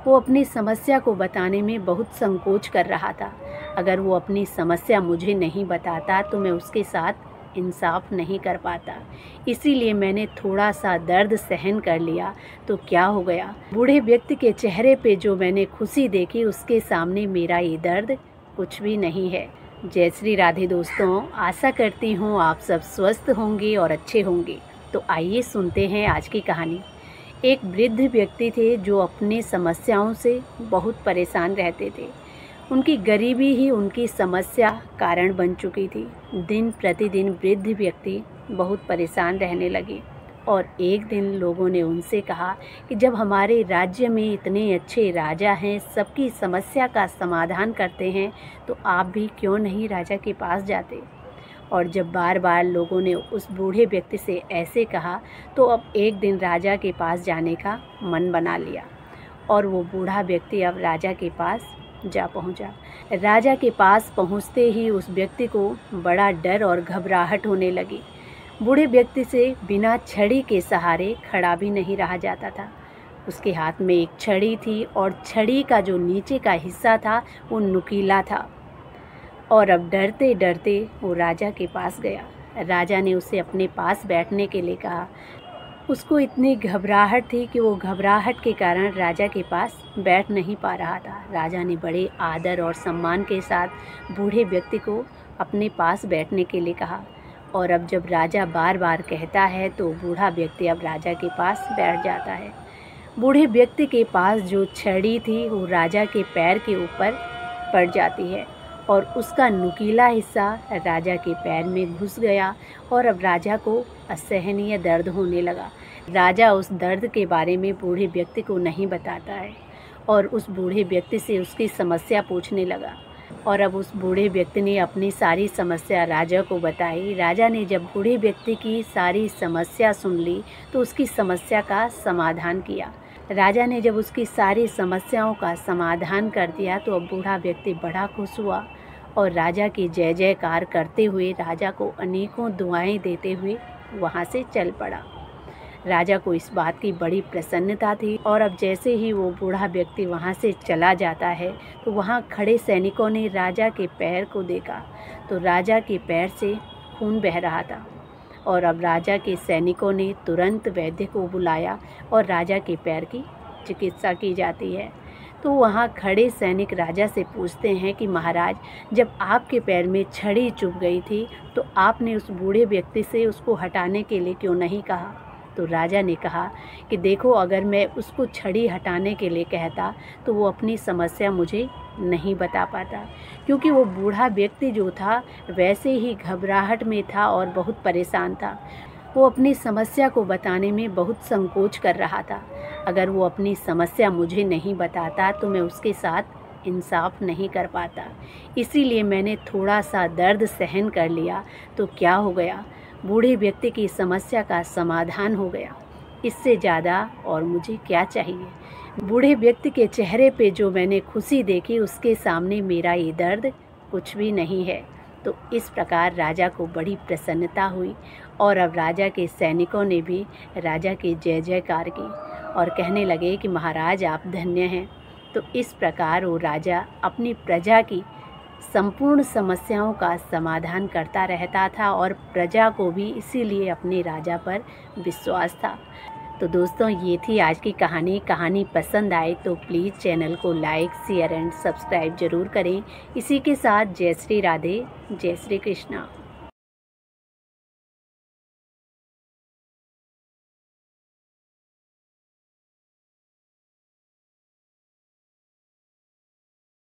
वो अपनी समस्या को बताने में बहुत संकोच कर रहा था। अगर वो अपनी समस्या मुझे नहीं बताता तो मैं उसके साथ इंसाफ नहीं कर पाता। इसीलिए मैंने थोड़ा सा दर्द सहन कर लिया। तो क्या हो गया? बूढ़े व्यक्ति के चेहरे पे जो मैंने खुशी देखी, उसके सामने मेरा ये दर्द कुछ भी नहीं है। जय श्री राधे दोस्तों, आशा करती हूँ आप सब स्वस्थ होंगे और अच्छे होंगे। तो आइए सुनते हैं आज की कहानी। एक वृद्ध व्यक्ति थे जो अपनी समस्याओं से बहुत परेशान रहते थे। उनकी गरीबी ही उनकी समस्या कारण बन चुकी थी। दिन प्रतिदिन वृद्ध व्यक्ति बहुत परेशान रहने लगे और एक दिन लोगों ने उनसे कहा कि जब हमारे राज्य में इतने अच्छे राजा हैं, सबकी समस्या का समाधान करते हैं, तो आप भी क्यों नहीं राजा के पास जाते। और जब बार बार लोगों ने उस बूढ़े व्यक्ति से ऐसे कहा, तो अब एक दिन राजा के पास जाने का मन बना लिया और वो बूढ़ा व्यक्ति अब राजा के पास जा पहुंचा। राजा के पास पहुंचते ही उस व्यक्ति को बड़ा डर और घबराहट होने लगी। बूढ़े व्यक्ति से बिना छड़ी के सहारे खड़ा भी नहीं रहा जाता था। उसके हाथ में एक छड़ी थी और छड़ी का जो नीचे का हिस्सा था वो नुकीला था। और अब डरते डरते वो राजा के पास गया। राजा ने उसे अपने पास बैठने के लिए कहा। उसको इतनी घबराहट थी कि वो घबराहट के कारण राजा के पास बैठ नहीं पा रहा था। राजा ने बड़े आदर और सम्मान के साथ बूढ़े व्यक्ति को अपने पास बैठने के लिए कहा। और अब जब राजा बार बार कहता है तो बूढ़ा व्यक्ति अब राजा के पास बैठ जाता है। बूढ़े व्यक्ति के पास जो छड़ी थी वो राजा के पैर के ऊपर पड़ जाती है और उसका नुकीला हिस्सा राजा के पैर में घुस गया और अब राजा को असहनीय दर्द होने लगा। राजा उस दर्द के बारे में बूढ़े व्यक्ति को नहीं बताता है और उस बूढ़े व्यक्ति से उसकी समस्या पूछने लगा। और अब उस बूढ़े व्यक्ति ने अपनी सारी समस्या राजा को बताई। राजा ने जब बूढ़े व्यक्ति की सारी समस्या सुन ली तो उसकी समस्या का समाधान किया। राजा ने जब उसकी सारी समस्याओं का समाधान कर दिया तो अब बूढ़ा व्यक्ति बड़ा खुश हुआ और राजा की जय जयकार करते हुए राजा को अनेकों दुआएं देते हुए वहाँ से चल पड़ा। राजा को इस बात की बड़ी प्रसन्नता थी और अब जैसे ही वो बूढ़ा व्यक्ति वहाँ से चला जाता है तो वहाँ खड़े सैनिकों ने राजा के पैर को देखा तो राजा के पैर से खून बह रहा था। और अब राजा के सैनिकों ने तुरंत वैद्य को बुलाया और राजा के पैर की चिकित्सा की जाती है। तो वहाँ खड़े सैनिक राजा से पूछते हैं कि महाराज, जब आपके पैर में छड़ी चुभ गई थी तो आपने उस बूढ़े व्यक्ति से उसको हटाने के लिए क्यों नहीं कहा। तो राजा ने कहा कि देखो, अगर मैं उसको छड़ी हटाने के लिए कहता तो वो अपनी समस्या मुझे नहीं बता पाता, क्योंकि वो बूढ़ा व्यक्ति जो था वैसे ही घबराहट में था और बहुत परेशान था। वो अपनी समस्या को बताने में बहुत संकोच कर रहा था। अगर वो अपनी समस्या मुझे नहीं बताता तो मैं उसके साथ इंसाफ नहीं कर पाता। इसीलिए मैंने थोड़ा सा दर्द सहन कर लिया। तो क्या हो गया? बूढ़े व्यक्ति की समस्या का समाधान हो गया। इससे ज़्यादा और मुझे क्या चाहिए? बूढ़े व्यक्ति के चेहरे पे जो मैंने खुशी देखी, उसके सामने मेरा ये दर्द कुछ भी नहीं है। तो इस प्रकार राजा को बड़ी प्रसन्नता हुई और अब राजा के सैनिकों ने भी राजा की जय जयकार की और कहने लगे कि महाराज, आप धन्य हैं। तो इस प्रकार वो राजा अपनी प्रजा की संपूर्ण समस्याओं का समाधान करता रहता था और प्रजा को भी इसीलिए अपने राजा पर विश्वास था। तो दोस्तों, ये थी आज की कहानी। कहानी पसंद आए तो प्लीज़ चैनल को लाइक, शेयर एंड सब्सक्राइब ज़रूर करें। इसी के साथ जय श्री राधे, जय श्री कृष्णा।